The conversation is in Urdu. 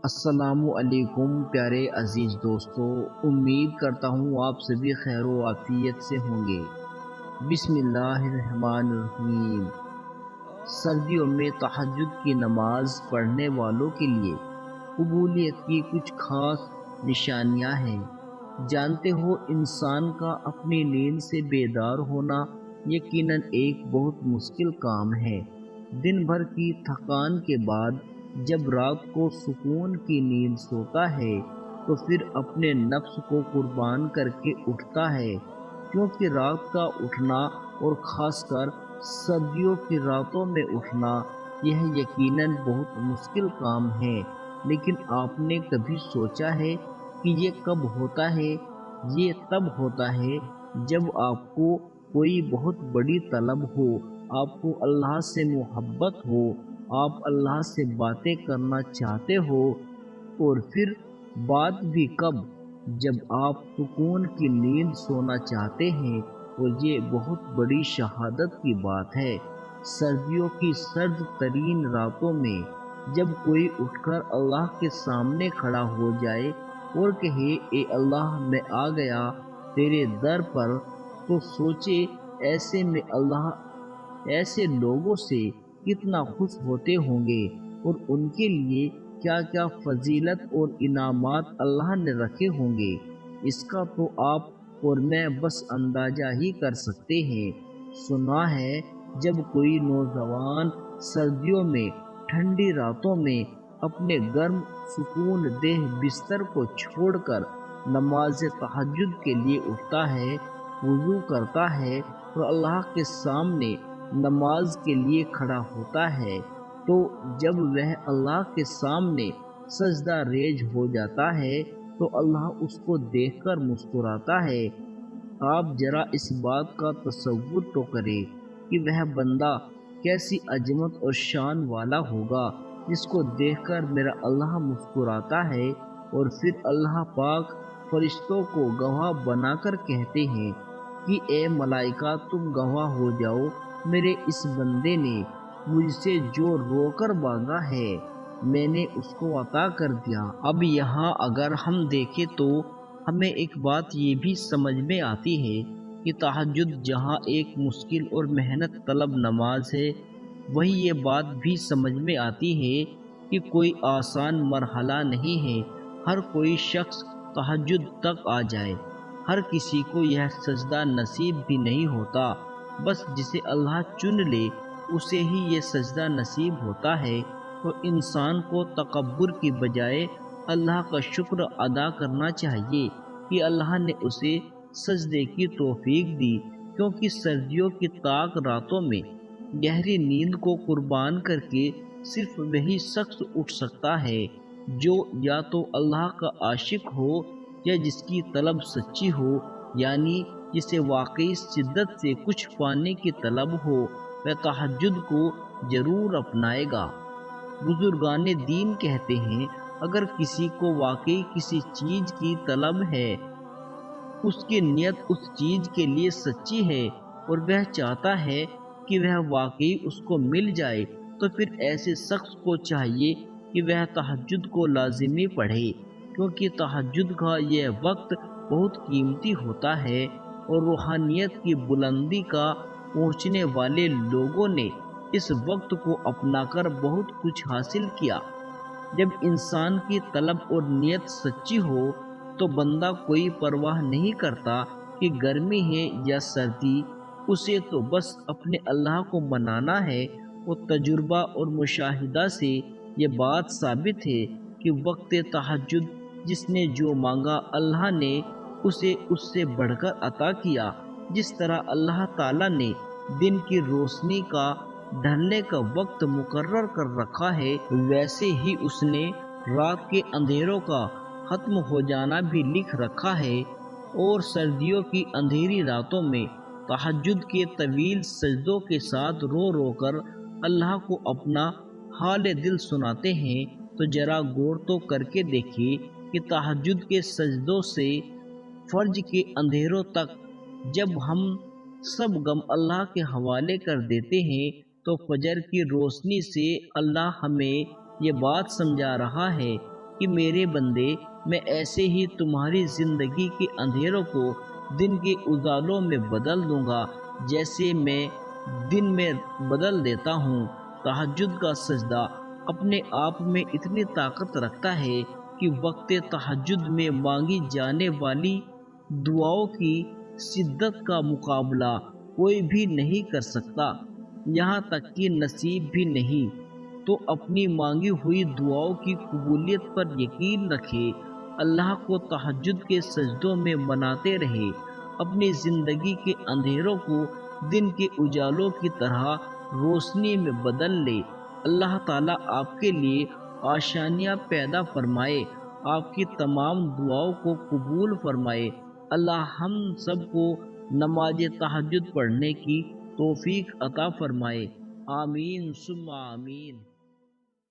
السلام علیکم پیارے عزیز دوستو، امید کرتا ہوں آپ سبھی خیر و عافیت سے ہوں گے۔ بسم اللہ الرحمن الرحیم۔ سردیوں میں تہجد کی نماز پڑھنے والوں کے لیے قبولیت کی کچھ خاص نشانیاں ہیں۔ جانتے ہو، انسان کا اپنی نیند سے بیدار ہونا یقیناً ایک بہت مشکل کام ہے۔ دن بھر کی تھکان کے بعد جب رات کو سکون کی نیند سوتا ہے تو پھر اپنے نفس کو قربان کر کے اٹھتا ہے، کیونکہ رات کا اٹھنا اور خاص کر سردیوں کی راتوں میں اٹھنا یہ یقیناً بہت مشکل کام ہے۔ لیکن آپ نے کبھی سوچا ہے کہ یہ کب ہوتا ہے؟ یہ تب ہوتا ہے جب آپ کو کوئی بہت بڑی طلب ہو، آپ کو اللہ سے محبت ہو، آپ اللہ سے باتیں کرنا چاہتے ہو، اور پھر بات بھی کب؟ جب آپ سکون کی نیند سونا چاہتے ہیں، اور یہ بہت بڑی شہادت کی بات ہے۔ سردیوں کی سرد ترین راتوں میں جب کوئی اٹھ کر اللہ کے سامنے کھڑا ہو جائے اور کہے، اے اللہ، میں آ گیا تیرے در پر، تو سوچے ایسے میں اللہ ایسے لوگوں سے کتنا خوش ہوتے ہوں گے، اور ان کے لیے کیا کیا فضیلت اور انعامات اللہ نے رکھے ہوں گے، اس کا تو آپ اور میں بس اندازہ ہی کر سکتے ہیں۔ سنا ہے جب کوئی نوجوان سردیوں میں ٹھنڈی راتوں میں اپنے گرم سکون دہ بستر کو چھوڑ کر نماز تہجد کے لیے اٹھتا ہے، وضو کرتا ہے اور اللہ کے سامنے نماز کے لیے کھڑا ہوتا ہے، تو جب وہ اللہ کے سامنے سجدہ ریز ہو جاتا ہے تو اللہ اس کو دیکھ کر مسکراتا ہے۔ آپ ذرا اس بات کا تصور تو کریں کہ وہ بندہ کیسی عظمت اور شان والا ہوگا جس کو دیکھ کر میرا اللہ مسکراتا ہے، اور پھر اللہ پاک فرشتوں کو گواہ بنا کر کہتے ہیں کہ اے ملائکہ، تم گواہ ہو جاؤ، میرے اس بندے نے مجھ سے جو رو کر مانگا ہے میں نے اس کو عطا کر دیا۔ اب یہاں اگر ہم دیکھیں تو ہمیں ایک بات یہ بھی سمجھ میں آتی ہے کہ تہجد جہاں ایک مشکل اور محنت طلب نماز ہے، وہیں یہ بات بھی سمجھ میں آتی ہے کہ کوئی آسان مرحلہ نہیں ہے ہر کوئی شخص تہجد تک آ جائے۔ ہر کسی کو یہ سجدہ نصیب بھی نہیں ہوتا، بس جسے اللہ چن لے اسے ہی یہ سجدہ نصیب ہوتا ہے۔ تو انسان کو تکبر کی بجائے اللہ کا شکر ادا کرنا چاہیے کہ اللہ نے اسے سجدے کی توفیق دی، کیونکہ سردیوں کی تاک راتوں میں گہری نیند کو قربان کر کے صرف وہی شخص اٹھ سکتا ہے جو یا تو اللہ کا عاشق ہو یا جس کی طلب سچی ہو، یعنی جسے واقعی شدت سے کچھ پانے کی طلب ہو، وہ تہجد کو ضرور اپنائے گا۔ بزرگان دین کہتے ہیں، اگر کسی کو واقعی کسی چیز کی طلب ہے، اس کی نیت اس چیز کے لیے سچی ہے اور وہ چاہتا ہے کہ وہ واقعی اس کو مل جائے، تو پھر ایسے شخص کو چاہیے کہ وہ تہجد کو لازمی پڑھے، کیونکہ تہجد کا یہ وقت بہت قیمتی ہوتا ہے، اور روحانیت کی بلندی کا پہنچنے والے لوگوں نے اس وقت کو اپنا کر بہت کچھ حاصل کیا۔ جب انسان کی طلب اور نیت سچی ہو تو بندہ کوئی پرواہ نہیں کرتا کہ گرمی ہے یا سردی، اسے تو بس اپنے اللہ کو منانا ہے۔ اور تجربہ اور مشاہدہ سے یہ بات ثابت ہے کہ وقت تہجد جس نے جو مانگا اللہ نے اسے اس سے بڑھ کر عطا کیا۔ جس طرح اللہ تعالیٰ نے دن کی روشنی کا ڈھلنے کا وقت مقرر کر رکھا ہے، ویسے ہی اس نے رات کے اندھیروں کا ختم ہو جانا بھی لکھ رکھا ہے۔ اور سردیوں کی اندھیری راتوں میں تہجد کے طویل سجدوں کے ساتھ رو رو کر اللہ کو اپنا حال دل سناتے ہیں، تو ذرا غور تو کر کے دیکھیے کہ تہجد کے سجدوں سے فرج کے اندھیروں تک جب ہم سب غم اللہ کے حوالے کر دیتے ہیں، تو فجر کی روشنی سے اللہ ہمیں یہ بات سمجھا رہا ہے کہ میرے بندے میں ایسے ہی تمہاری زندگی کے اندھیروں کو دن کے اجالوں میں بدل دوں گا، جیسے میں دن میں بدل دیتا ہوں۔ تہجد کا سجدہ اپنے آپ میں اتنی طاقت رکھتا ہے کہ وقت تہجد میں مانگی جانے والی دعاؤں کی شدت کا مقابلہ کوئی بھی نہیں کر سکتا، یہاں تک کہ نصیب بھی نہیں۔ تو اپنی مانگی ہوئی دعاؤں کی قبولیت پر یقین رکھے، اللہ کو تہجد کے سجدوں میں مناتے رہے، اپنی زندگی کے اندھیروں کو دن کے اجالوں کی طرح روشنی میں بدل لے۔ اللہ تعالیٰ آپ کے لیے آسانیاں پیدا فرمائے، آپ کی تمام دعاؤں کو قبول فرمائے۔ اللہ ہم سب کو نماز تہجد پڑھنے کی توفیق عطا فرمائے، آمین ثم آمین۔